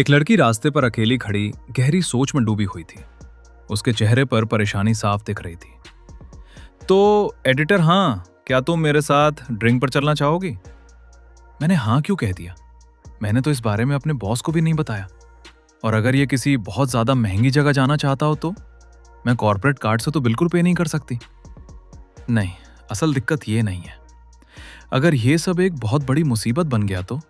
एक लड़की रास्ते पर अकेली खड़ी गहरी सोच में डूबी हुई थी। उसके चेहरे पर परेशानी साफ दिख रही थी। तो एडिटर, हाँ, क्या तुम मेरे साथ ड्रिंक पर चलना चाहोगी? मैंने हाँ क्यों कह दिया। मैंने तो इस बारे में अपने बॉस को भी नहीं बताया। और अगर ये किसी बहुत ज्यादा महंगी जगह जाना चाहता हो तो मैं कॉर्पोरेट कार्ड से तो बिल्कुल पे नहीं कर सकती। नहीं, असल दिक्कत ये नहीं है। अगर ये सब एक बहुत बड़ी मुसीबत बन गया तो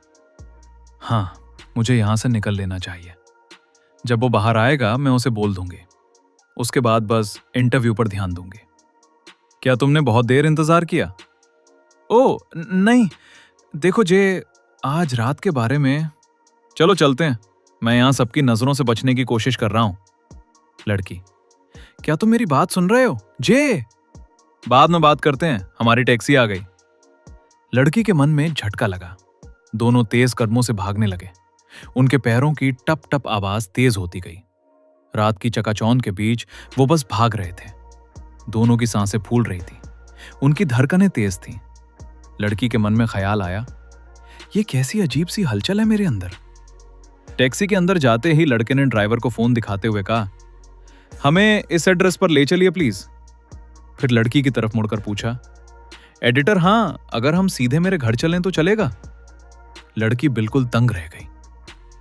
हाँ, मुझे यहां से निकल लेना चाहिए। जब वो बाहर आएगा मैं उसे बोल दूंगी। उसके बाद बस इंटरव्यू पर ध्यान दूंगी। क्या तुमने बहुत देर इंतजार किया? ओ नहीं, देखो जे, आज रात के बारे में। चलो चलते हैं, मैं यहां सबकी नजरों से बचने की कोशिश कर रहा हूं। लड़की, क्या तुम मेरी बात सुन रहे हो? जे, बाद में बात करते हैं, हमारी टैक्सी आ गई। लड़की के मन में झटका लगा। दोनों तेज कदमों से भागने लगे। उनके पैरों की टप टप आवाज तेज होती गई। रात की चकाचौंध के बीच वो बस भाग रहे थे। दोनों की सांसें फूल रही थी। उनकी धड़कनें तेज थीं। लड़की के मन में ख्याल आया, ये कैसी अजीब सी हलचल है मेरे अंदर। टैक्सी के अंदर जाते ही लड़के ने ड्राइवर को फोन दिखाते हुए कहा, हमें इस एड्रेस पर ले चलिए प्लीज। फिर लड़की की तरफ मुड़कर पूछा, एडिटर, हाँ, अगर हम सीधे मेरे घर चलें तो चलेगा? लड़की बिल्कुल दंग रह गई।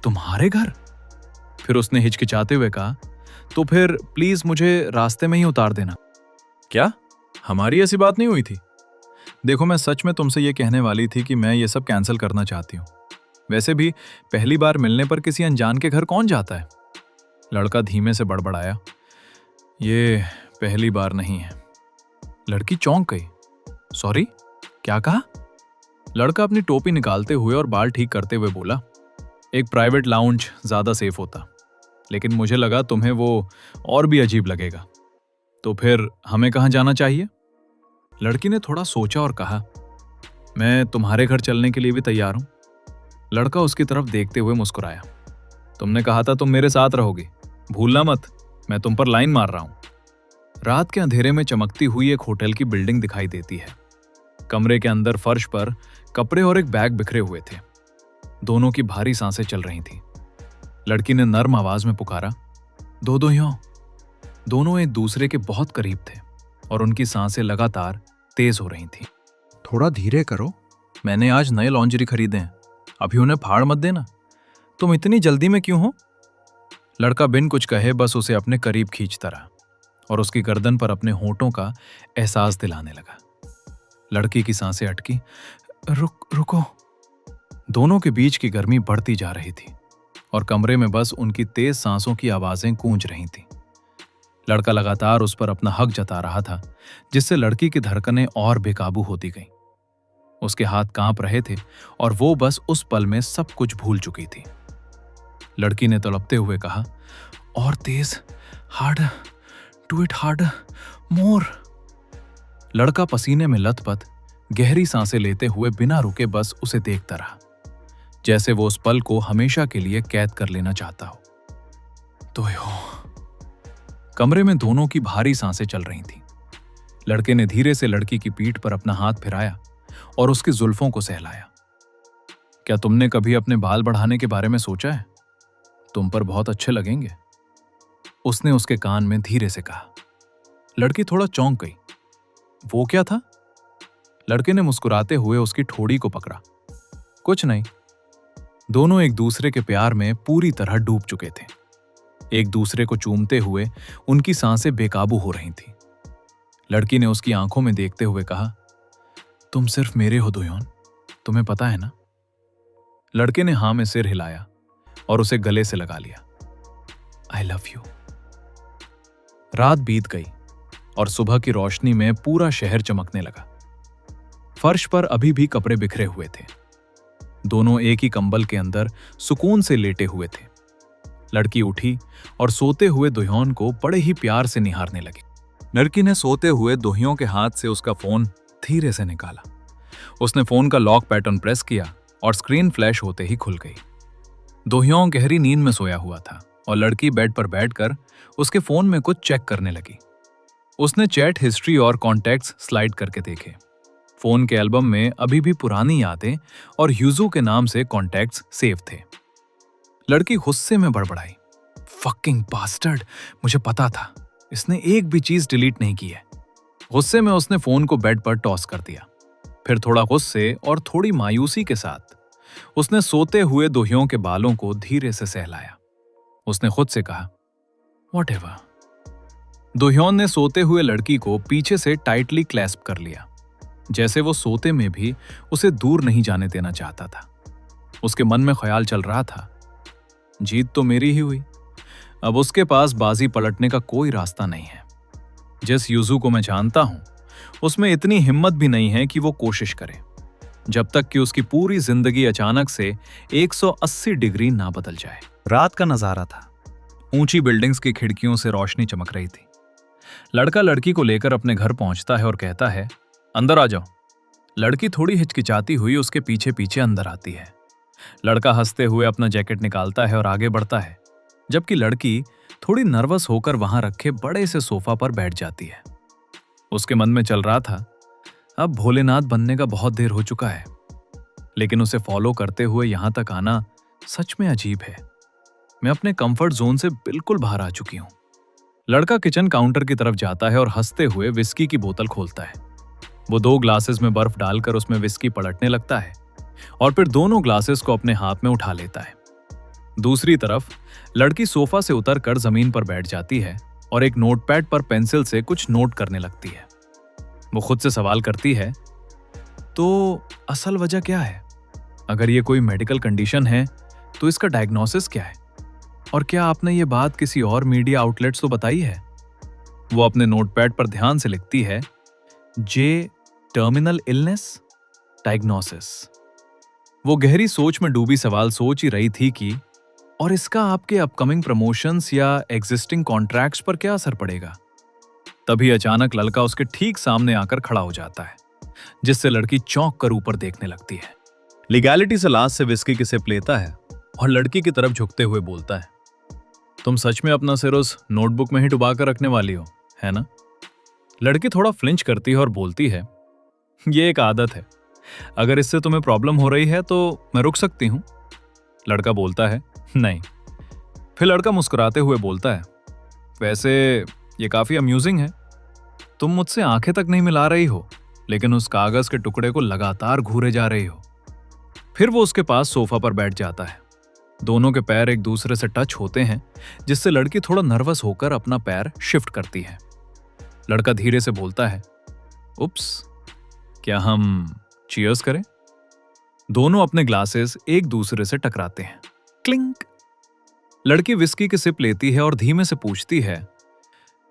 तुम्हारे घर? फिर उसने हिचकिचाते हुए कहा, तो फिर प्लीज मुझे रास्ते में ही उतार देना। क्या हमारी ऐसी बात नहीं हुई थी? देखो, मैं सच में तुमसे ये कहने वाली थी कि मैं ये सब कैंसिल करना चाहती हूँ। वैसे भी पहली बार मिलने पर किसी अनजान के घर कौन जाता है? लड़का धीमे से बड़बड़ाया, ये पहली बार नहीं है। लड़की चौंक गई। सॉरी, क्या कहा? लड़का अपनी टोपी निकालते हुए और बाल ठीक करते हुए बोला, एक प्राइवेट लाउंज ज्यादा सेफ होता, लेकिन मुझे लगा तुम्हें वो और भी अजीब लगेगा। तो फिर हमें कहाँ जाना चाहिए? लड़की ने थोड़ा सोचा और कहा, मैं तुम्हारे घर चलने के लिए भी तैयार हूं। लड़का उसकी तरफ देखते हुए मुस्कुराया, तुमने कहा था तुम मेरे साथ रहोगी, भूलना मत, मैं तुम पर लाइन मार रहा हूं। रात के अंधेरे में चमकती हुई एक होटल की बिल्डिंग दिखाई देती है। कमरे के अंदर फर्श पर कपड़े और एक बैग बिखरे हुए थे। दोनों की भारी सांसें चल रही थीं। लड़की ने नर्म आवाज में पुकारा, दो यूं। दोनों एक दूसरे के बहुत करीब थे और उनकी सांसें लगातार तेज हो रही थीं। थोड़ा धीरे करो। मैंने आज नए लॉन्जरी खरीदे हैं, अभी उन्हें फाड़ मत देना। तुम इतनी जल्दी में क्यों हो? लड़का बिन कुछ कहे बस उसे अपने करीब खींचता रहा और उसकी गर्दन पर अपने होंठों का एहसास दिलाने लगा। लड़की की सांसें अटकी। रुको। दोनों के बीच की गर्मी बढ़ती जा रही थी और कमरे में बस उनकी तेज सांसों की आवाजें गूंज रही थीं। लड़का लगातार उस पर अपना हक जता रहा था, जिससे लड़की की धड़कनें और बेकाबू होती गईं। उसके हाथ कांप रहे थे और वो बस उस पल में सब कुछ भूल चुकी थी। लड़की ने तड़पते हुए कहा, और तेज, हार्ड, डू इट हार्ड, मोर। लड़का पसीने में लथपथ गहरी सांसें लेते हुए बिना रुके बस उसे देखता रहा, जैसे वो उस पल को हमेशा के लिए कैद कर लेना चाहता हो। तो कमरे में दोनों की भारी सांसें चल रही थीं। लड़के ने धीरे से लड़की की पीठ पर अपना हाथ फिराया और उसकी जुल्फों को सहलाया। क्या तुमने कभी अपने बाल बढ़ाने के बारे में सोचा है? तुम पर बहुत अच्छे लगेंगे, उसने उसके कान में धीरे से कहा। लड़की थोड़ा चौंक गई। वो क्या था? लड़के ने मुस्कुराते हुए उसकी ठोड़ी को पकड़ा। कुछ नहीं। दोनों एक दूसरे के प्यार में पूरी तरह डूब चुके थे। एक दूसरे को चूमते हुए उनकी सांसें बेकाबू हो रही थीं। लड़की ने उसकी आंखों में देखते हुए कहा, तुम सिर्फ मेरे हो दोयोन, तुम्हें पता है ना? लड़के ने हां में सिर हिलाया और उसे गले से लगा लिया। I love you. रात बीत गई और सुबह की रोशनी में पूरा शहर चमकने लगा। फर्श पर अभी भी कपड़े बिखरे हुए थे। दोनों एक ही कंबल के अंदर सुकून से लेटे हुए थे। लड़की उठी और सोते हुए दोह्योन को बड़े ही प्यार से निहारने लगी। लड़की ने सोते हुए दोह्यों के हाथ से उसका फोन धीरे से निकाला। उसने फोन का लॉक पैटर्न प्रेस किया और स्क्रीन फ्लैश होते ही खुल गई। दोह्यों गहरी नींद में सोया हुआ था और लड़की बेड पर बैठकर उसके फोन में कुछ चेक करने लगी। उसने चैट हिस्ट्री और कॉन्टैक्ट्स स्लाइड करके देखे। फोन के एल्बम में अभी भी पुरानी यादें और यूजू के नाम से कॉन्टैक्ट्स सेव थे। लड़की गुस्से में बड़बड़ाई, फकिंग बास्टर्ड, मुझे पता था, इसने एक भी चीज डिलीट नहीं की है। गुस्से में उसने फोन को बेड पर टॉस कर दिया। फिर थोड़ा गुस्से और थोड़ी मायूसी के साथ उसने सोते हुए दोहियों के बालों को धीरे से सहलाया। उसने खुद से कहा, व्हाटएवर। दोहियों ने सोते हुए लड़की को पीछे से टाइटली क्लैस्प कर लिया, जैसे वो सोते में भी उसे दूर नहीं जाने देना चाहता था। उसके मन में ख्याल चल रहा था, जीत तो मेरी ही हुई, अब उसके पास बाजी पलटने का कोई रास्ता नहीं है। जिस यूजू को मैं जानता हूं, उसमें इतनी हिम्मत भी नहीं है कि वो कोशिश करे, जब तक कि उसकी पूरी जिंदगी अचानक से 180 डिग्री ना बदल जाए। रात का नजारा था। ऊंची बिल्डिंग्स की खिड़कियों से रोशनी चमक रही थी। लड़का लड़की को लेकर अपने घर पहुंचता है और कहता है, अंदर आ जाओ। लड़की थोड़ी हिचकिचाती हुई उसके पीछे पीछे अंदर आती है। लड़का हंसते हुए अपना जैकेट निकालता है और आगे बढ़ता है, जबकि लड़की थोड़ी नर्वस होकर वहां रखे बड़े से सोफा पर बैठ जाती है। उसके मन में चल रहा था, अब भोलेनाथ बनने का बहुत देर हो चुका है, लेकिन उसे फॉलो करते हुए यहां तक आना सच में अजीब है। मैं अपने कंफर्ट जोन से बिल्कुल बाहर आ चुकी हूं। लड़का किचन काउंटर की तरफ जाता है और हंसते हुए विस्की की बोतल खोलता है। वो 2 ग्लासेस में बर्फ डालकर उसमें विस्की पलटने लगता है और फिर दोनों ग्लासेस को अपने हाथ में उठा लेता है। दूसरी तरफ लड़की सोफा से उतरकर जमीन पर बैठ जाती है और एक नोटपैड पर पेंसिल से कुछ नोट करने लगती है। वो खुद से सवाल करती है, तो असल वजह क्या है? अगर ये कोई मेडिकल कंडीशन है तो इसका डायग्नोसिस क्या है? और क्या आपने ये बात किसी और मीडिया आउटलेट्स को बताई है? वो अपने नोटपैड पर ध्यान से लिखती है, जे टर्मिनल इलनेस डायग्नोसिस। वो गहरी सोच में डूबी सवाल सोच ही रही थी कि और इसका आपके अपकमिंग प्रमोशंस या एग्जिस्टिंग कॉन्ट्रैक्ट्स पर क्या असर पड़ेगा? तभी अचानक लड़का उसके ठीक सामने आकर खड़ा हो जाता है, जिससे लड़की चौंक कर ऊपर देखने लगती है। लीगैलिटी से लास्ट से विस्की की सिप लेता है और लड़की की तरफ झुकते हुए बोलता है, तुम सच में अपना सिर उस नोटबुक में ही डुबा कर रखने वाली हो, है ना? लड़की थोड़ा फ्लिंच करती है और बोलती है, ये एक आदत है, अगर इससे तुम्हें प्रॉब्लम हो रही है तो मैं रुक सकती हूं। लड़का बोलता है, नहीं। फिर लड़का मुस्कुराते हुए बोलता है, वैसे ये काफी अम्यूजिंग है, तुम मुझसे आंखें तक नहीं मिला रही हो, लेकिन उस कागज के टुकड़े को लगातार घूरे जा रही हो। फिर वो उसके पास सोफा पर बैठ जाता है। दोनों के पैर एक दूसरे से टच होते हैं, जिससे लड़की थोड़ा नर्वस होकर अपना पैर शिफ्ट करती है। लड़का धीरे से बोलता है, उप्स, क्या हम चीयर्स करें? दोनों अपने ग्लासेस एक दूसरे से टकराते हैं। क्लिंक। लड़की विस्की की सिप लेती है और धीमे से पूछती है,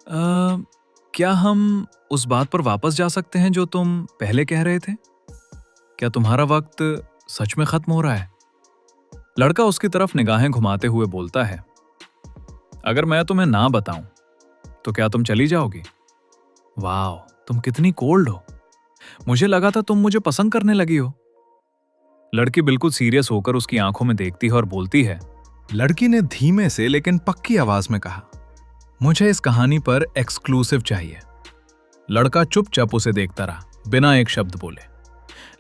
क्या हम उस बात पर वापस जा सकते हैं जो तुम पहले कह रहे थे? क्या तुम्हारा वक्त सच में खत्म हो रहा है? लड़का उसकी तरफ निगाहें घुमाते हुए बोलता है, अगर मैं तुम्हें ना बताऊं तो क्या तुम चली जाओगी? वाह, तुम कितनी कोल्ड हो, मुझे लगा था तुम मुझे पसंद करने लगी हो। लड़की बिल्कुल सीरियस होकर उसकी आंखों में देखती है और बोलती है। लड़की ने धीमे से लेकिन पक्की आवाज में कहा, मुझे इस कहानी पर एक्सक्लूसिव चाहिए। लड़का चुपचाप उसे देखता रहा, बिना एक शब्द बोले।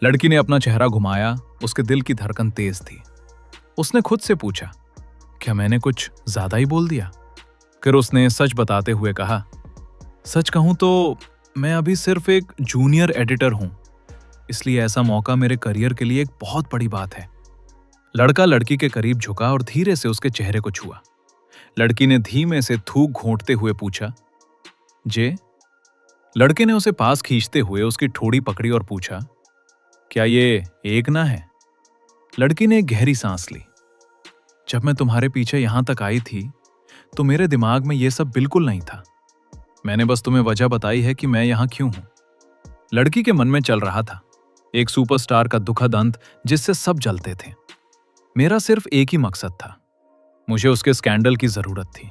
लड़की ने अपना चेहरा घुमाया, उसके दिल की धड़कन तेज थी। उसने खुद से पूछा, क्या मैंने कुछ ज्यादा ही बोल दिया? फिर उसने सच बताते हुए कहा, सच कहूं तो मैं अभी सिर्फ एक जूनियर एडिटर हूं, इसलिए ऐसा मौका मेरे करियर के लिए एक बहुत बड़ी बात है। लड़का लड़की के करीब झुका और धीरे से उसके चेहरे को छुआ। लड़की ने धीमे से थूक घोंटते हुए पूछा, जे? लड़के ने उसे पास खींचते हुए उसकी ठोड़ी पकड़ी और पूछा, क्या ये एक ना है? लड़की ने एक गहरी सांस ली। जब मैं तुम्हारे पीछे यहां तक आई थी तो मेरे दिमाग में यह सब बिल्कुल नहीं था। मैंने बस तुम्हें वजह बताई है कि मैं यहां क्यों हूं। लड़की के मन में चल रहा था एक सुपरस्टार का दुखद अंत जिससे सब जलते थे। मेरा सिर्फ एक ही मकसद था, मुझे उसके स्कैंडल की जरूरत थी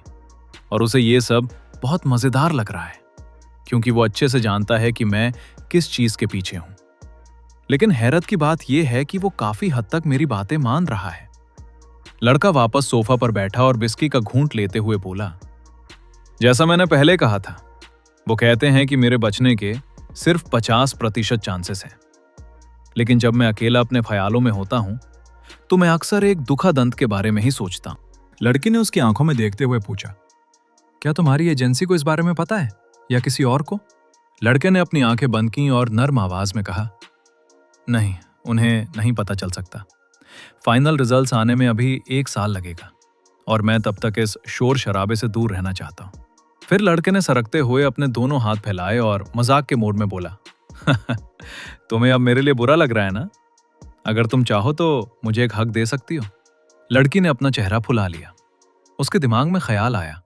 और उसे यह सब बहुत मजेदार लग रहा है क्योंकि वो अच्छे से जानता है कि मैं किस चीज के पीछे हूं। लेकिन हैरत की बात यह है कि वो काफी हद तक मेरी बातें मान रहा है। लड़का वापस सोफा पर बैठा और विस्की का घूंट लेते हुए बोला, जैसा मैंने पहले कहा था, वो कहते हैं कि मेरे बचने के सिर्फ 50% चांसेस हैं, लेकिन जब मैं अकेला अपने ख्यालों में होता हूं तो मैं अक्सर एक दुखद अंत के बारे में ही सोचता हूं। लड़की ने उसकी आंखों में देखते हुए पूछा, क्या तुम्हारी एजेंसी को इस बारे में पता है या किसी और को? लड़के ने अपनी आंखें बंद की और नर्म आवाज में कहा, नहीं, उन्हें नहीं पता चल सकता। फाइनल रिजल्ट्स आने में अभी 1 साल लगेगा और मैं तब तक इस शोर शराबे से दूर रहना चाहता हूं। फिर लड़के ने सरकते हुए अपने दोनों हाथ फैलाए और मजाक के मूड में बोला, तुम्हें अब मेरे लिए बुरा लग रहा है ना? अगर तुम चाहो तो मुझे एक हक दे सकती हो। लड़की ने अपना चेहरा फुला लिया। उसके दिमाग में ख्याल आया,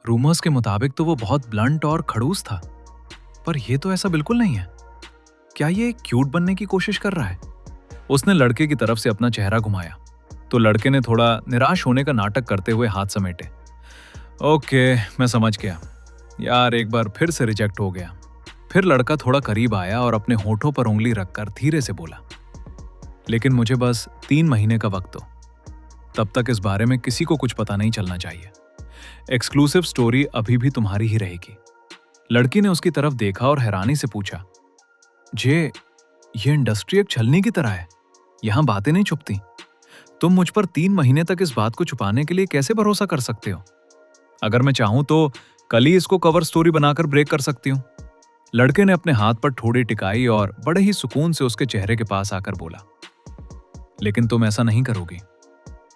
रूमर्स के मुताबिक तो वो बहुत ब्लंट और खड़ूस था, पर यह तो ऐसा बिल्कुल नहीं है। क्या ये क्यूट बनने की कोशिश कर रहा है? उसने लड़के की तरफ से अपना चेहरा घुमाया तो लड़के ने थोड़ा निराश होने का नाटक करते हुए हाथ समेटे। ओके, मैं समझ गया। यार, एक बार फिर से रिजेक्ट हो गया। फिर लड़का थोड़ा करीब आया और अपने होठों पर उंगली रखकर धीरे से बोला, लेकिन मुझे बस 3 महीने का वक्त दो। तब तक इस बारे में किसी को कुछ पता नहीं चलना चाहिए। एक्सक्लूसिव स्टोरी अभी भी तुम्हारी ही रहेगी। लड़की ने उसकी तरफ देखा और हैरानी से पूछा, ये इंडस्ट्री एक छलनी की तरह है, यहां बातें नहीं छुपती। तुम मुझ पर 3 महीने तक इस बात को छुपाने के लिए कैसे भरोसा कर सकते हो? अगर मैं चाहूं तो कल ही इसको कवर स्टोरी बनाकर ब्रेक कर सकती हूं। लड़के ने अपने हाथ पर ठोड़ी टिकाई और बड़े ही सुकून से उसके चेहरे के पास आकर बोला, लेकिन तुम ऐसा नहीं करोगी।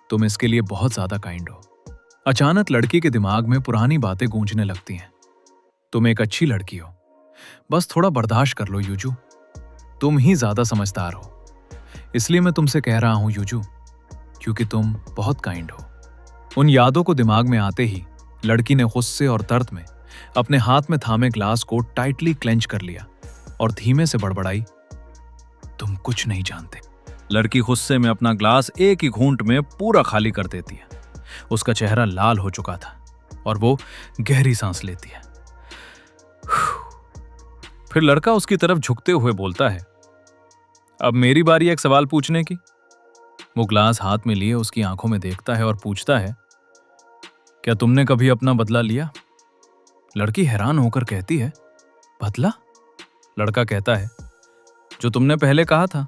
तुम इसके लिए बहुत ज्यादा काइंड हो। अचानक लड़की के दिमाग में पुरानी बातें गूंजने लगती हैं। तुम एक अच्छी लड़की हो, बस थोड़ा बर्दाश्त कर लो यूजू। तुम ही ज्यादा समझदार हो, इसलिए मैं तुमसे कह रहा हूं यूजू, क्योंकि तुम बहुत काइंड हो। उन यादों को दिमाग में आते ही लड़की ने गुस्से और दर्द में अपने हाथ में थामे ग्लास को टाइटली क्लेंच कर लिया और धीमे से बड़बड़ाई, तुम कुछ नहीं जानते। लड़की गुस्से में अपना ग्लास एक ही घूंट में पूरा खाली कर देती है। उसका चेहरा लाल हो चुका था और वो गहरी सांस लेती है। फिर लड़का उसकी तरफ झुकते हुए बोलता है, अब मेरी बारी एक सवाल पूछने की। वो ग्लास हाथ में लिए उसकी आंखों में देखता है और पूछता है, क्या तुमने कभी अपना बदला लिया? लड़की हैरान होकर कहती है, बदला? लड़का कहता है, जो तुमने पहले कहा था,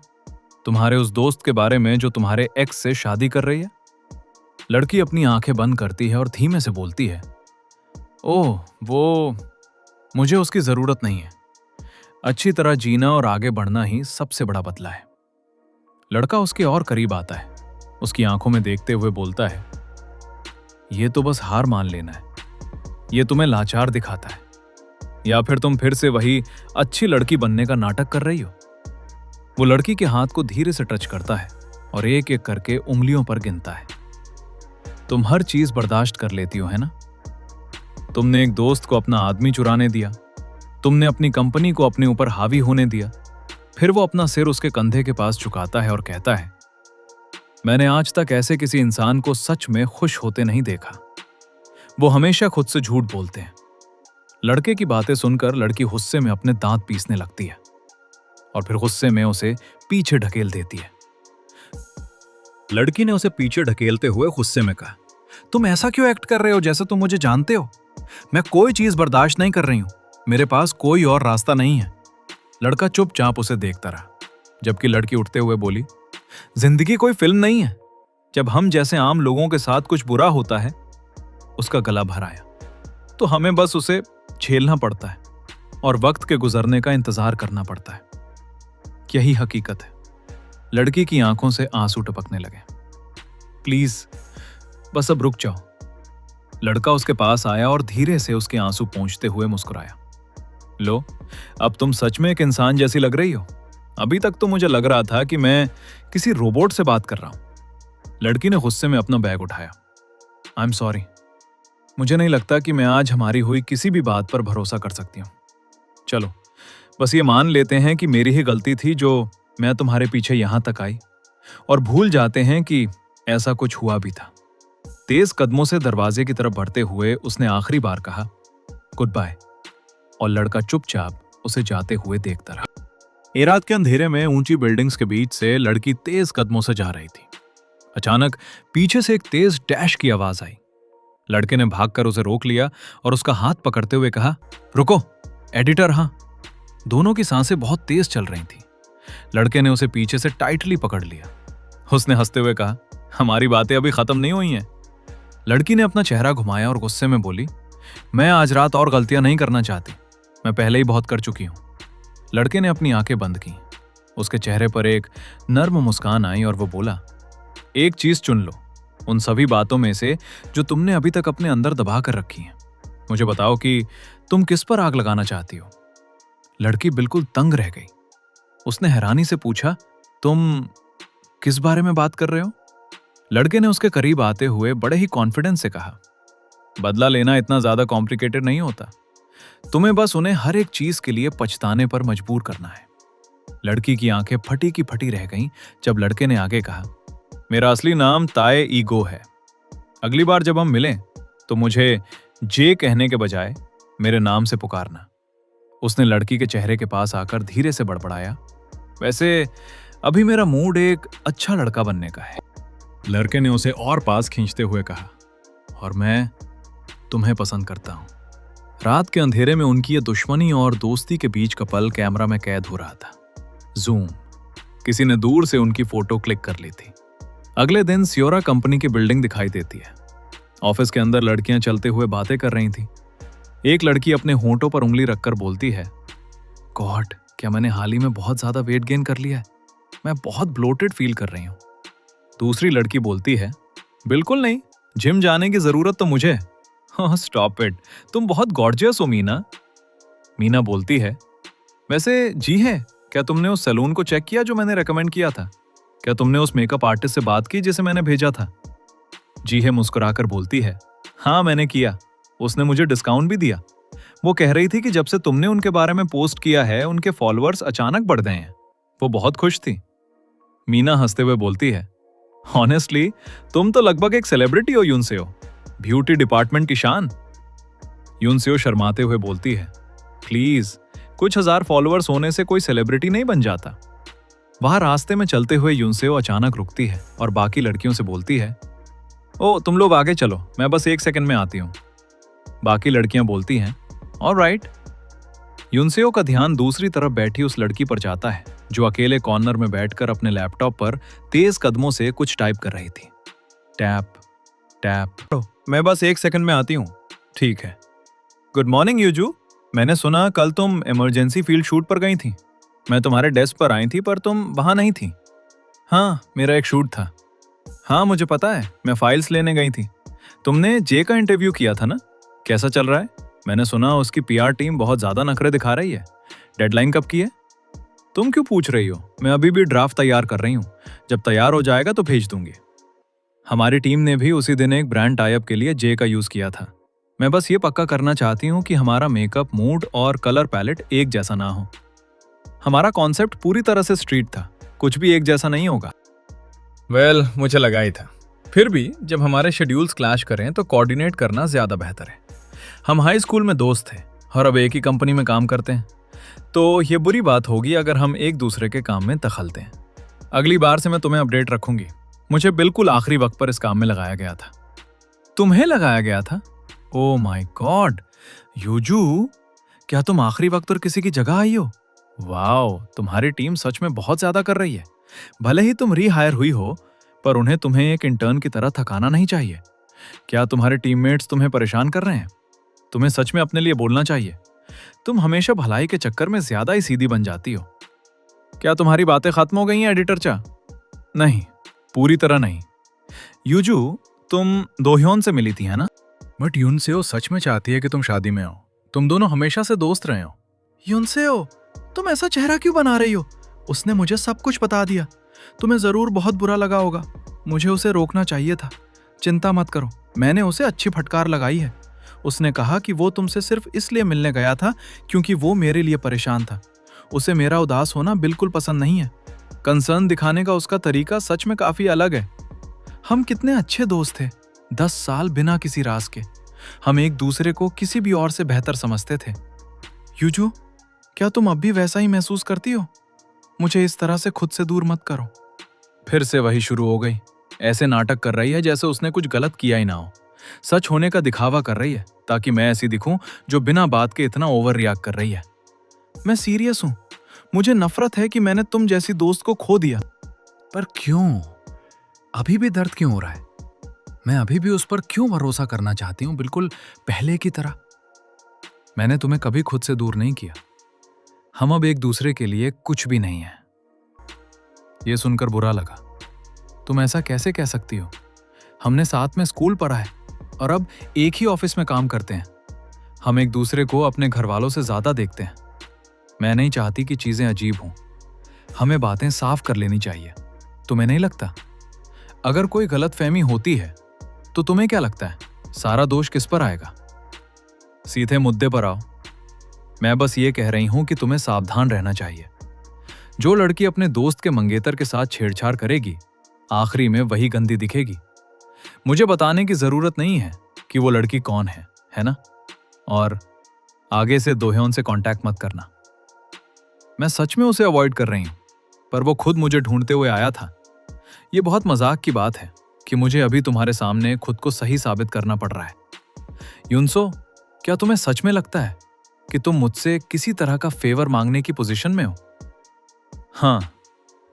तुम्हारे उस दोस्त के बारे में जो तुम्हारे एक्स से शादी कर रही है। लड़की अपनी आंखें बंद करती है और धीमे से बोलती है, ओह, वो, मुझे उसकी जरूरत नहीं है। अच्छी तरह जीना और आगे बढ़ना ही सबसे बड़ा बदला है। लड़का उसके और करीब आता है, उसकी आंखों में देखते हुए बोलता है, यह तो बस हार मान लेना है। यह तुम्हें लाचार दिखाता है, या फिर तुम फिर से वही अच्छी लड़की बनने का नाटक कर रही हो। वो लड़की के हाथ को धीरे से टच करता है और एक एक करके उंगलियों पर गिनता है। तुम हर चीज बर्दाश्त कर लेती हो, है ना? तुमने एक दोस्त को अपना आदमी चुराने दिया, तुमने अपनी कंपनी को अपने ऊपर हावी होने दिया। फिर वो अपना सिर उसके कंधे के पास झुकाता है और कहता है, मैंने आज तक ऐसे किसी इंसान को सच में खुश होते नहीं देखा। वो हमेशा खुद से झूठ बोलते हैं। लड़के की बातें सुनकर लड़की गुस्से में अपने दांत पीसने लगती है और फिर गुस्से में उसे पीछे ढकेल देती है। लड़की ने उसे पीछे ढकेलते हुए गुस्से में कहा, तुम ऐसा क्यों एक्ट कर रहे हो जैसे तुम मुझे जानते हो? मैं कोई चीज बर्दाश्त नहीं कर रही हूं, मेरे पास कोई और रास्ता नहीं है। लड़का चुपचाप उसे देखता रहा, जबकि लड़की उठते हुए बोली, जिंदगी कोई फिल्म नहीं है। जब हम जैसे आम लोगों के साथ कुछ बुरा होता है, उसका गला भर आया, तो हमें बस उसे झेलना पड़ता है और वक्त के गुजरने का इंतजार करना पड़ता है। यही हकीकत है। लड़की की आंखों से आंसू टपकने लगे। प्लीज बस अब रुक जाओ। लड़का उसके पास आया और धीरे से उसके आंसू पोंछते हुए मुस्कुराया। लो, अब तुम सच में एक इंसान जैसी लग रही हो। अभी तक तो मुझे लग रहा था कि मैं किसी रोबोट से बात कर रहा हूं। लड़की ने गुस्से में अपना बैग उठाया। आई एम सॉरी, मुझे नहीं लगता कि मैं आज हमारी हुई किसी भी बात पर भरोसा कर सकती हूँ। चलो, बस ये मान लेते हैं कि मेरी ही गलती थी जो मैं तुम्हारे पीछे यहां तक आई, और भूल जाते हैं कि ऐसा कुछ हुआ भी था। तेज कदमों से दरवाजे की तरफ बढ़ते हुए उसने आखिरी बार कहा, गुड बाय, और लड़का चुपचाप उसे जाते हुए देखता रहा। ए रात के अंधेरे में ऊंची बिल्डिंग्स के बीच से लड़की तेज कदमों से जा रही थी। अचानक पीछे से एक तेज डैश की आवाज आई। लड़के ने भागकर उसे रोक लिया और उसका हाथ पकड़ते हुए कहा, रुको, एडिटर। हाँ। दोनों की सांसें बहुत तेज चल रही थी। लड़के ने उसे पीछे से टाइटली पकड़ लिया उसने हंसते हुए कहा, हमारी बातें अभी खत्म नहीं हुई हैं। लड़की ने अपना चेहरा घुमाया और गुस्से में बोली, मैं आज रात और गलतियां नहीं करना चाहती, मैं पहले ही बहुत कर चुकी हूं। लड़के ने अपनी आंखें बंद की। उसके चेहरे पर एक नर्म मुस्कान आई और वो बोला, एक चीज चुन लो उन सभी बातों में से जो तुमने अभी तक अपने अंदर दबा कर रखी हैं। मुझे बताओ कि तुम किस पर आग लगाना चाहती हो। लड़की बिल्कुल तंग रह गई। उसने हैरानी से पूछा, तुम किस बारे में बात कर रहे हो? लड़के ने उसके करीब आते हुए बड़े ही कॉन्फिडेंस से कहा, बदला लेना इतना ज्यादा कॉम्प्लिकेटेड नहीं होता, तुम्हें बस उन्हें हर एक चीज के लिए पछताने पर मजबूर करना है। लड़की की आंखें फटी की फटी रह गईं जब लड़के ने आगे कहा, मेरा असली नाम ताए ईगो है। अगली बार जब हम मिलें तो मुझे जे कहने के बजाय मेरे नाम से पुकारना। उसने लड़की के चेहरे के पास आकर धीरे से बड़बड़ाया, वैसे अभी मेरा मूड एक अच्छा लड़का बनने का है। लड़के ने उसे और पास खींचते हुए कहा, और मैं तुम्हें पसंद करता हूं। रात के अंधेरे में उनकी ये दुश्मनी और दोस्ती के बीच का पल कैमरा में कैद हो रहा था। जूम, किसी ने दूर से उनकी फोटो क्लिक कर ली थी। अगले दिन सियोरा कंपनी की बिल्डिंग दिखाई देती है। ऑफिस के अंदर लड़कियां चलते हुए बातें कर रही थी। एक लड़की अपने होंठों पर उंगली रखकर बोलती है, गॉड, क्या मैंने हाल ही में बहुत ज्यादा वेट गेन कर लिया है? मैं बहुत ब्लोटेड फील कर रही हूँ। दूसरी लड़की बोलती है, बिल्कुल नहीं, जिम जाने की जरूरत तो मुझे। हाँ, स्टॉप इट, तुम बहुत गॉर्जियस हो मीना। मीना बोलती है, वैसे जी है, क्या तुमने उस सैलून को चेक किया जो मैंने रेकमेंड किया था? क्या तुमने उस मेकअप आर्टिस्ट से बात की जिसे मैंने भेजा था? जी है मुस्कुराकर बोलती है, हाँ मैंने किया, उसने मुझे डिस्काउंट भी दिया। वो कह रही थी कि जब से तुमने उनके बारे में पोस्ट किया है उनके फॉलोअर्स अचानक बढ़ गए हैं। वो बहुत खुश थी। मीना हंसते हुए बोलती है, ऑनेस्टली तुम तो लगभग एक सेलिब्रिटी हो यूनसेओ, ब्यूटी डिपार्टमेंट की शान। यूनसेओ शर्माते हुए बोलती है, प्लीज, कुछ हजार फॉलोअर्स होने से कोई सेलिब्रिटी नहीं बन जाता। वहां रास्ते में चलते हुए यूनसेओ अचानक रुकती है और बाकी लड़कियों से बोलती है, ओ तुम लोग आगे चलो, मैं बस 1 सेकंड में आती हूँ। बाकी लड़कियां बोलती हैं, ऑलराइट। यूनसेओ का ध्यान दूसरी तरफ बैठी उस लड़की पर जाता है जो अकेले कॉर्नर में बैठकर अपने लैपटॉप पर तेज कदमों से कुछ टाइप कर रही थी। टैप टैप, मैं बस 1 सेकंड में आती हूँ। ठीक है। गुड मॉर्निंग यूजू, मैंने सुना कल तुम इमरजेंसी फील्ड शूट पर गई थी। मैं तुम्हारे डेस्क पर आई थी पर तुम वहां नहीं थी। हाँ, मेरा एक शूट था। हाँ मुझे पता है, मैं फाइल्स लेने गई थी। तुमने जे का इंटरव्यू किया था ना, कैसा चल रहा है? मैंने सुना उसकी पीआर टीम बहुत ज्यादा नखरे दिखा रही है। डेडलाइन कब की है? तुम क्यों पूछ रही हो? मैं अभी भी ड्राफ्ट तैयार कर रही हूँ, जब तैयार हो जाएगा तो भेज दूंगी। हमारी टीम ने भी उसी दिन एक ब्रांड टाइप के लिए जे का यूज किया था। मैं बस ये पक्का करना चाहती हूँ कि हमारा मेकअप, मूड और कलर पैलेट एक जैसा ना हो। हमारा कॉन्सेप्ट पूरी तरह से स्ट्रीट था, कुछ भी एक जैसा नहीं होगा। वेल, मुझे लगा ही था। फिर भी जब हमारे शेड्यूल्स क्लैश करें तो कोऑर्डिनेट करना ज्यादा बेहतर है। हम हाई स्कूल में दोस्त थे और अब एक ही कंपनी में काम करते हैं, तो ये बुरी बात होगी अगर हम एक दूसरे के काम में दखल दें। अगली बार से मैं तुम्हें अपडेट रखूंगी। मुझे बिल्कुल आखिरी वक्त पर इस काम में लगाया गया था। तुम्हें लगाया गया था? ओह माय गॉड, यूजू, क्या तुम आखिरी वक्त पर किसी की जगह आई हो? वाओ, तुम्हारी टीम सच में बहुत ज्यादा कर रही है। भले ही तुम रीहायर हुई हो, पर उन्हें तुम्हें एक इंटर्न की तरह थकाना नहीं चाहिए। क्या तुम्हारे टीममेट्स तुम्हें परेशान कर रहे हैं? तुम्हें सच में अपने लिए बोलना चाहिए। तुम हमेशा भलाई के चक्कर में ज्यादा ही सीधी बन जाती हो। क्या तुम्हारी बातें खत्म हो गई हैं एडिटर चा? नहीं, पूरी तरह नहीं। यूजू, तुम दोह्योन से मिली थी है ना? बट यूनसेओ सच में चाहती है कि तुम शादी में हो। तुम दोनों हमेशा से दोस्त रहे हो। यूनसेओ, तुम ऐसा चेहरा क्यों बना रही हो? उसने मुझे सब कुछ बता दिया। तुम्हें जरूर बहुत बुरा लगा होगा। मुझे उसे रोकना चाहिए था। चिंता मत करो, मैंने उसे अच्छी फटकार लगाई है। उसने कहा कि वो तुमसे सिर्फ इसलिए मिलने गया था क्योंकि वो मेरे लिए परेशान था। उसे मेरा उदास होना बिल्कुल पसंद नहीं है। कंसर्न दिखाने का उसका तरीका सच में काफी अलग है। हम कितने अच्छे दोस्त थे, 10 साल बिना किसी राज के। हम एक दूसरे को किसी भी और से बेहतर समझते थे। यूजू, क्या तुम अब भी वैसा ही महसूस करती हो? मुझे इस तरह से खुद से दूर मत करो। फिर से वही शुरू हो गई। ऐसे नाटक कर रही है जैसे उसने कुछ गलत किया ही ना हो। सच होने का दिखावा कर रही है ताकि मैं ऐसी दिखूं जो बिना बात के इतना ओवर रिएक्ट कर रही है। मैं सीरियस हूं। मुझे नफरत है कि मैंने तुम जैसी दोस्त को खो दिया। पर क्यों? अभी भी दर्द क्यों हो रहा है? मैं अभी भी उस पर क्यों भरोसा करना चाहती हूँ, बिल्कुल पहले की तरह? मैंने तुम्हें कभी खुद से दूर नहीं किया। हम अब एक दूसरे के लिए कुछ भी नहीं है। ये सुनकर बुरा लगा। तुम ऐसा कैसे कह सकती हो? हमने साथ में स्कूल पढ़ा है और अब एक ही ऑफिस में काम करते हैं। हम एक दूसरे को अपने घर वालों से ज्यादा देखते हैं। मैं नहीं चाहती कि चीजें अजीब हों। हमें बातें साफ कर लेनी चाहिए। तुम्हें नहीं लगता? अगर कोई गलतफहमी होती है तो तुम्हें क्या लगता है, सारा दोष किस पर आएगा? सीधे मुद्दे पर आओ। मैं बस ये कह रही हूं कि तुम्हें सावधान रहना चाहिए। जो लड़की अपने दोस्त के मंगेतर के साथ छेड़छाड़ करेगी, आखिरी में वही गंदी दिखेगी। मुझे बताने की जरूरत नहीं है कि वो लड़की कौन है ना? और आगे से दोहे से कांटेक्ट मत करना। मैं सच में उसे अवॉइड कर रही हूं, पर वो खुद मुझे ढूंढते हुए आया था। ये बहुत मजाक की बात है कि मुझे अभी तुम्हारे सामने खुद को सही साबित करना पड़ रहा है। युनसो, क्या तुम्हें सच में लगता है कि तुम मुझसे किसी तरह का फेवर मांगने की पोजीशन में हो? हाँ,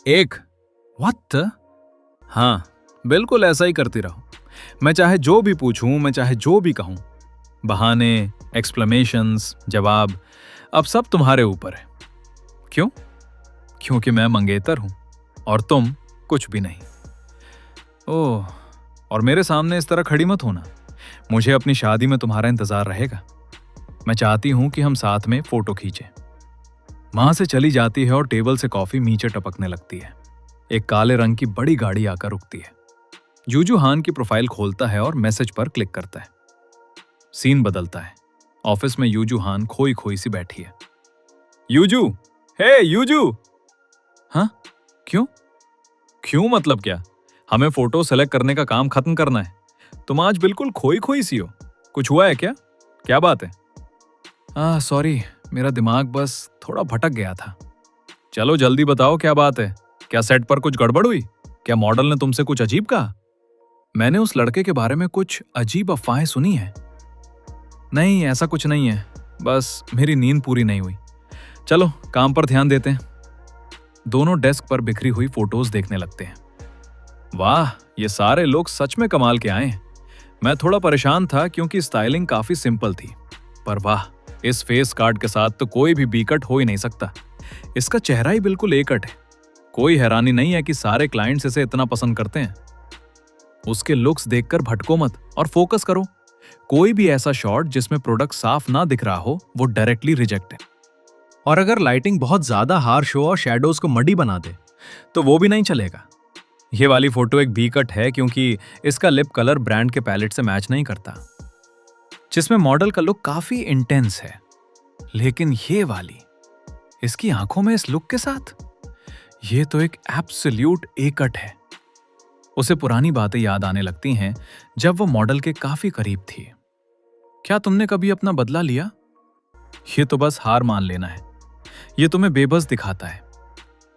व्हाट? हाँ, बिल्कुल ऐसा ही करती रहो। मैं चाहे जो भी पूछूं, मैं चाहे जो भी कहूं, बहाने, एक्सप्लेनेशंस, जवाब, अब सब तुम्हारे ऊपर है। क्यों? क्योंकि मैं मंगेतर हूं और तुम कुछ भी नहीं। ओह, और मेरे सामने इस तरह खड़ी मत होना। मुझे अपनी शादी में तुम्हारा इंतजार रहेगा। मैं चाहती हूं कि हम साथ में फोटो खींचें। वहां से चली जाती है और टेबल से कॉफी नीचे टपकने लगती है। एक काले रंग की बड़ी गाड़ी आकर रुकती है। यूजू हान की प्रोफाइल खोलता है और मैसेज पर क्लिक करता है। सीन बदलता है। ऑफिस में यूजू हान खोई खोई सी बैठी है। यूजू, हे यूजू। हाँ, क्यों? क्यों मतलब क्या? हमें फोटो सेलेक्ट करने का काम खत्म करना है। तुम आज बिल्कुल खोई खोई सी हो। कुछ हुआ है क्या? क्या बात है? सॉरी, मेरा दिमाग बस थोड़ा भटक गया था। चलो जल्दी बताओ, क्या बात है? क्या सेट पर कुछ गड़बड़ हुई? क्या मॉडल ने तुमसे कुछ अजीब कहा? मैंने उस लड़के के बारे में कुछ अजीब अफवाहें सुनी है। नहीं, ऐसा कुछ नहीं है, बस मेरी नींद पूरी नहीं हुई। चलो काम पर ध्यान देते हैं। दोनों डेस्क पर बिखरी हुई फोटोज देखने लगते हैं। वाह, ये सारे लोग सच में कमाल के आए हैं। मैं थोड़ा परेशान था क्योंकि स्टाइलिंग काफी सिंपल थी, पर वाह, इस फेस कार्ड के साथ तो कोई भी बीकट हो ही नहीं सकता। इसका चेहरा ही बिल्कुल ए कट है। कोई हैरानी नहीं है कि सारे क्लाइंट्स इसे इतना पसंद करते हैं। उसके लुक्स देखकर भटको मत और फोकस करो। कोई भी ऐसा शॉट जिसमें प्रोडक्ट साफ ना दिख रहा हो, वो डायरेक्टली रिजेक्ट है। और अगर लाइटिंग बहुत ज्यादा हार्श हो और शैडोज को मडी बना दे, तो वो भी नहीं चलेगा। ये वाली फोटो एक बी कट है क्योंकि इसका लिप कलर ब्रांड के पैलेट से मैच नहीं करता, जिसमें मॉडल का लुक काफी इंटेंस है। लेकिन ये वाली, इसकी आंखों में इस लुक के साथ, ये तो एक एब्सोल्यूट ए कट है। उसे पुरानी बातें याद आने लगती हैं जब वो मॉडल के काफी करीब थी। क्या तुमने कभी अपना बदला लिया? ये तो बस हार मान लेना है। ये तुम्हें बेबस दिखाता है,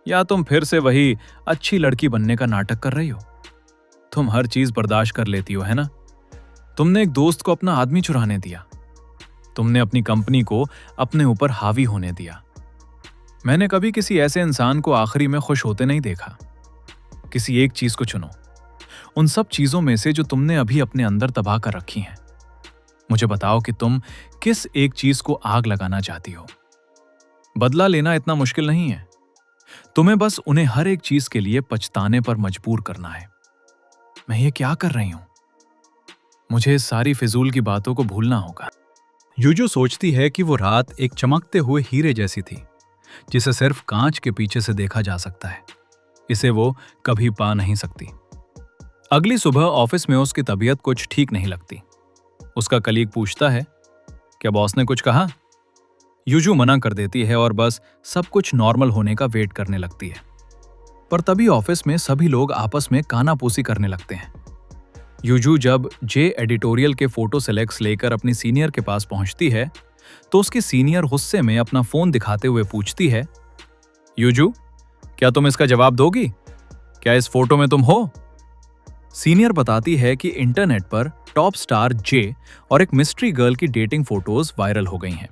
या तुम फिर से वही अच्छी लड़की बनने का नाटक कर रही हो। तुम हर चीज बर्दाश्त कर लेती हो, है ना? तुमने एक दोस्त को अपना आदमी चुराने दिया। तुमने अपनी कंपनी को अपने ऊपर हावी होने दिया। मैंने कभी किसी ऐसे इंसान को आखिरी में खुश होते नहीं देखा। किसी एक चीज को चुनो, उन सब चीजों में से जो तुमने अभी अपने अंदर दबा कर रखी हैं। मुझे बताओ कि तुम किस एक चीज को आग लगाना चाहती हो। बदला लेना इतना मुश्किल नहीं है। तुम्हें बस उन्हें हर एक चीज के लिए पछताने पर मजबूर करना है। मैं ये क्या कर रही हूं? मुझे इस सारी फिजूल की बातों को भूलना होगा। यूजू सोचती है कि वो रात एक चमकते हुए हीरे जैसी थी, जिसे सिर्फ कांच के पीछे से देखा जा सकता है। इसे वो कभी पा नहीं सकती। अगली सुबह ऑफिस में उसकी तबीयत कुछ ठीक नहीं लगती। उसका कलीग पूछता है, क्या बॉस ने कुछ कहा? यूजू मना कर देती है और बस सब कुछ नॉर्मल होने का वेट करने लगती है। पर तभी ऑफिस में सभी लोग आपस में कानापूसी करने लगते हैं। यूजू जब जे एडिटोरियल के फोटो सेलेक्ट्स लेकर अपनी सीनियर के पास पहुंचती है, तो उसकी सीनियर गुस्से में अपना फोन दिखाते हुए पूछती है, यूजू, क्या तुम इसका जवाब दोगी? क्या इस फोटो में तुम हो? सीनियर बताती है कि इंटरनेट पर टॉप स्टार जे और एक मिस्ट्री गर्ल की डेटिंग फोटोज वायरल हो गई हैं।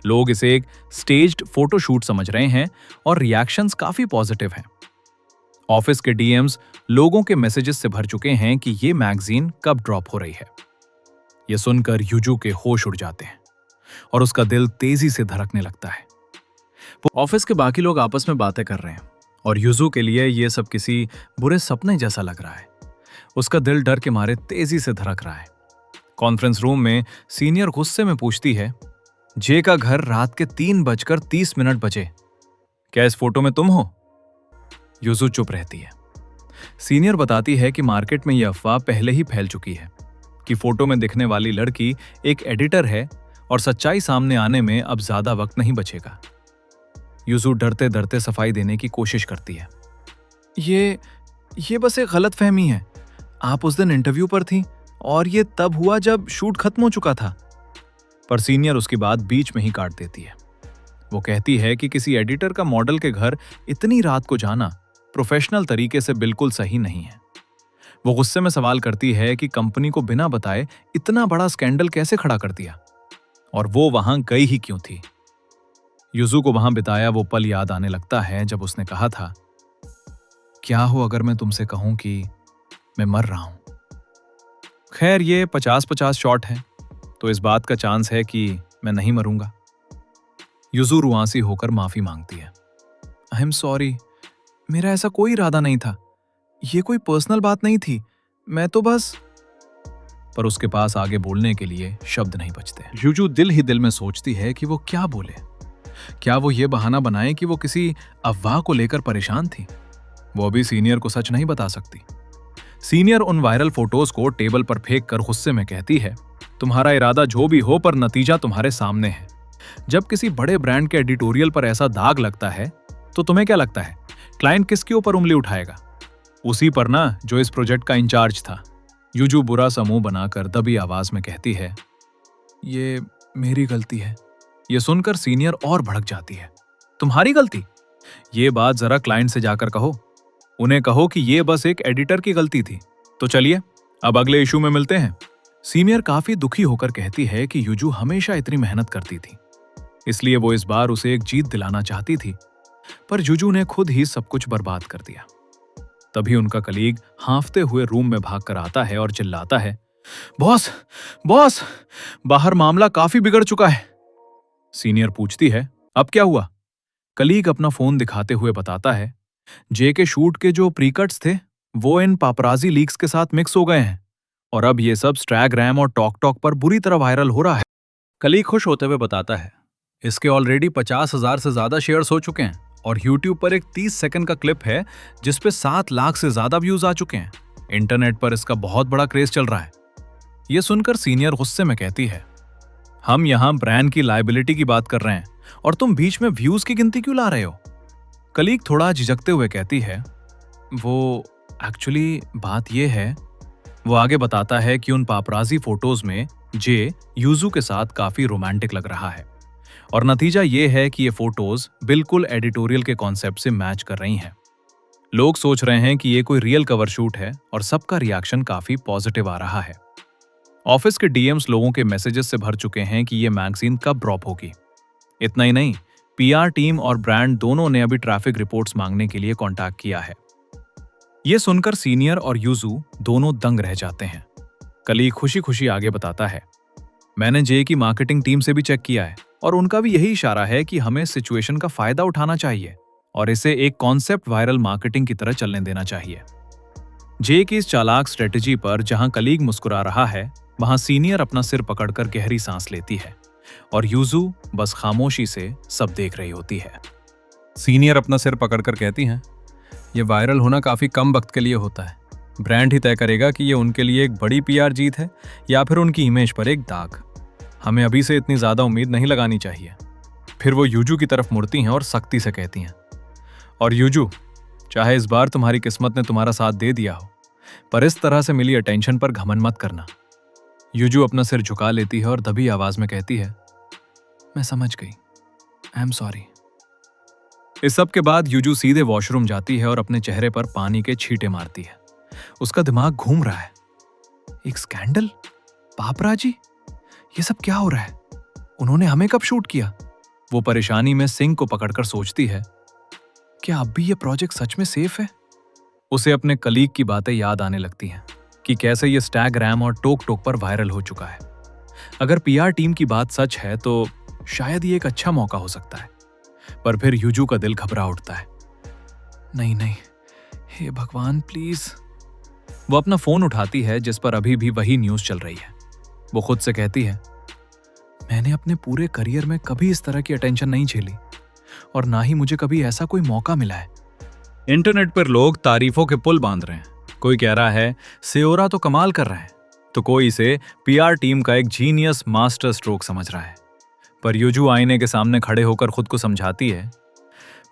लोग इसे एक स्टेज्ड फोटोशूट समझ रहे हैं और रिएक्शंस काफी पॉजिटिव हैं। ऑफिस के डीएम्स लोगों के मैसेजेस से भर चुके हैं कि ये मैगजीन कब ड्रॉप हो रही है। ये सुनकर यूजू के होश उड़ जाते हैं और उसका दिल तेजी से धड़कने लगता है। वो ऑफिस के बाकी लोग आपस में बातें कर रहे हैं और यूजू के लिए ये सब किसी बुरे सपने जैसा लग रहा है। उसका दिल डर के मारे तेजी से धड़क रहा है। कॉन्फ्रेंस रूम में सीनियर गुस्से में पूछती है, जे का घर रात के 3:30 बजे, क्या इस फोटो में तुम हो? यूजू चुप रहती है। सीनियर बताती है कि मार्केट में यह अफवाह पहले ही फैल चुकी है कि फोटो में दिखने वाली लड़की एक एडिटर है और सच्चाई सामने आने में अब ज्यादा वक्त नहीं बचेगा। यूजू डरते डरते सफाई देने की कोशिश करती है। ये बस एक गलतफहमी है। आप उस दिन इंटरव्यू पर थी और ये तब हुआ जब शूट खत्म हो चुका था। पर सीनियर उसकी बात बीच में ही काट देती है। वो कहती है कि किसी एडिटर का मॉडल के घर इतनी रात को जाना प्रोफेशनल तरीके से बिल्कुल सही नहीं है। वो गुस्से में सवाल करती है कि कंपनी को बिना बताए इतना बड़ा स्कैंडल कैसे खड़ा कर दिया और वो वहां गई ही क्यों थी। यूजू को वहां बिताया वो पल याद आने लगता है जब उसने कहा था, क्या हो अगर मैं तुमसे कहूं कि मैं मर रहा हूं। खैर ये 50-50 शॉट है, तो इस बात का चांस है कि मैं नहीं मरूंगा। यूजू रुआंसी होकर माफी मांगती है। आई एम सॉरी, मेरा ऐसा कोई इरादा नहीं था। ये कोई पर्सनल बात नहीं थी, मैं तो बस। पर उसके पास आगे बोलने के लिए शब्द नहीं बचते। यूजू दिल ही दिल में सोचती है कि वो क्या बोले। क्या वो ये बहाना बनाए कि वो किसी अफवाह को लेकर परेशान थी? वो अभी सीनियर को सच नहीं बता सकती। सीनियर उन वायरल फोटोज को टेबल पर फेंक कर गुस्से में कहती है, तुम्हारा इरादा जो भी हो पर नतीजा तुम्हारे सामने है। जब किसी बड़े ब्रांड के एडिटोरियल पर ऐसा दाग लगता है तो तुम्हें क्या लगता है क्लाइंट किसके ऊपर उंगली उठाएगा? उसी पर ना जो इस प्रोजेक्ट का इंचार्ज था। यूजू बुरा सा मुंह बनाकर दबी आवाज में कहती है, ये मेरी गलती है। ये सुनकर सीनियर और भड़क जाती है। तुम्हारी गलती? ये बात जरा क्लाइंट से जाकर कहो। उन्हें कहो कि ये बस एक एडिटर की गलती थी। तो चलिए अब अगले इशू में मिलते हैं। सीनियर काफी दुखी होकर कहती है कि यूजू हमेशा इतनी मेहनत करती थी, इसलिए वो इस बार उसे एक जीत दिलाना चाहती थी, पर यूजू ने खुद ही सब कुछ बर्बाद कर दिया। तभी उनका कलीग हांफते हुए रूम में भागकर आता है और चिल्लाता है, बॉस बॉस, बाहर मामला काफी बिगड़ चुका है। सीनियर पूछती है, अब क्या हुआ? कलीग अपना फोन दिखाते हुए बताता है, जे के शूट के जो प्रीकट्स थे वो इन पापराजी लीक्स के साथ मिक्स हो गए हैं और अब ये सब स्टैग्राम और टॉक टॉक पर बुरी तरह वायरल हो रहा है। कलीग खुश होते हुए बताता है, इसके ऑलरेडी 50,000 से ज्यादा शेयर्स हो चुके हैं और यूट्यूब पर एक 30 सेकंड का क्लिप है जिसपे 7 लाख से ज्यादा व्यूज आ चुके हैं। इंटरनेट पर इसका बहुत बड़ा क्रेज चल रहा है। यह सुनकर सीनियर गुस्से में कहती है, हम यहां ब्रांड की लायबिलिटी की बात कर रहे हैं और तुम बीच में व्यूज की गिनती क्यों ला रहे हो? कलीग थोड़ा झिझकते हुए कहती है, वो एक्चुअली बात यह है। वो आगे बताता है कि उन पापराजी फोटोज में जे यूजू के साथ काफी रोमांटिक लग रहा है और नतीजा ये है कि ये फोटोज बिल्कुल एडिटोरियल के कॉन्सेप्ट से मैच कर रही हैं। लोग सोच रहे हैं कि ये कोई रियल कवर शूट है और सबका रिएक्शन काफी पॉजिटिव आ रहा है। ऑफिस के डीएम्स लोगों के मैसेजेस से भर चुके हैं कि ये मैगजीन कब ड्रॉप होगी। इतना ही नहीं, पीआर टीम और ब्रांड दोनों ने अभी ट्रैफिक रिपोर्ट्स मांगने के लिए कांटेक्ट किया है। ये सुनकर सीनियर और यूजू दोनों दंग रह जाते हैं। कलीग खुशी खुशी आगे बताता है, मैंने जे की मार्केटिंग टीम से भी चेक किया है और उनका भी यही इशारा है कि हमें सिचुएशन का फायदा उठाना चाहिए और इसे एक कॉन्सेप्ट वायरल मार्केटिंग की तरह चलने देना चाहिए। जे की इस चालाक स्ट्रेटजी पर जहां कलीग मुस्कुरा रहा है, वहां सीनियर अपना सिर पकड़कर गहरी सांस लेती है और यूजू बस खामोशी से सब देख रही होती है। सीनियर अपना सिर पकड़कर कहती हैं, ये वायरल होना काफी कम वक्त के लिए होता है। ब्रांड ही तय करेगा कि ये उनके लिए एक बड़ी पीआर जीत है या फिर उनकी इमेज पर एक दाग। हमें अभी से इतनी ज्यादा उम्मीद नहीं लगानी चाहिए। फिर वो यूजू की तरफ मुड़ती हैं और सख्ती से कहती हैं, और यूजू, चाहे इस बार तुम्हारी किस्मत ने तुम्हारा साथ दे दिया हो, पर इस तरह से मिली अटेंशन पर घमंड मत करना। यूजू अपना सिर झुका लेती है और दबी आवाज में कहती है, मैं समझ गई, आई एम सॉरी। इस सब के बाद यूजू सीधे वॉशरूम जाती है और अपने चेहरे पर पानी के छींटे मारती है। उसका दिमाग घूम रहा है। एक स्कैंडल? पापराजी? ये सब क्या हो रहा है? उन्होंने हमें कब शूट किया? वो परेशानी में सिंह को पकड़कर सोचती है, क्या अब भी ये प्रोजेक्ट सच में सेफ है? उसे अपने कलीग की बातें याद आने लगती हैं कि कैसे ये स्टैग्राम और टोक टोक पर वायरल हो चुका है। अगर पीआर टीम की बात सच है तो शायद ये एक अच्छा मौका हो सकता है। पर फिर युजू का दिल घबरा उठता है। नहीं नहीं, हे भगवान प्लीज। वो अपना फोन उठाती है जिस पर अभी भी वही न्यूज चल रही है। वो खुद से कहती है, मैंने अपने पूरे करियर में कभी इस तरह की अटेंशन नहीं झेली और ना ही मुझे कभी ऐसा कोई मौका मिला है। इंटरनेट पर लोग तारीफों के पुल बांध रहे हैं। कोई कह रहा है सेओरा तो कमाल कर रहा है, तो कोई इसे पीआर टीम का एक जीनियस मास्टर स्ट्रोक समझ रहा है। पर युजू आईने के सामने खड़े होकर खुद को समझाती है,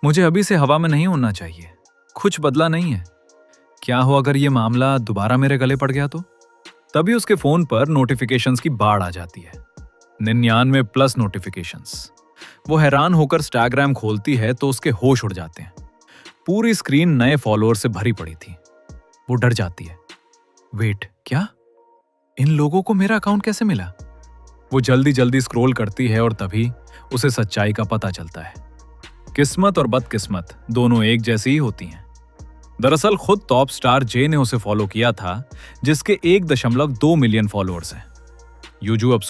मुझे अभी से हवा में नहीं उड़ना चाहिए। कुछ बदला नहीं है। क्या हो अगर ये मामला दोबारा मेरे गले पड़ गया तो? तभी उसके फोन पर नोटिफिकेशंस की बाढ़ आ जाती है। 99+ नोटिफिकेशंस। वो हैरान होकर इंस्टाग्राम खोलती है तो उसके होश उड़ जाते हैं। पूरी स्क्रीन नए फॉलोअर से भरी पड़ी थी। वो डर जाती है। वेट, क्या? इन लोगों को मेरा अकाउंट कैसे मिला? वो जल्दी जल्दी स्क्रॉल करती है और तभी उसे सच्चाई का पता चलता है। किस्मत और बदकिस्मत दोनों एक जैसी ही होती हैं। दरअसल खुद टॉप स्टार जे ने उसे फॉलो किया था, जिसके 1.2 मिलियन फॉलोअर्स हैं। युजू अब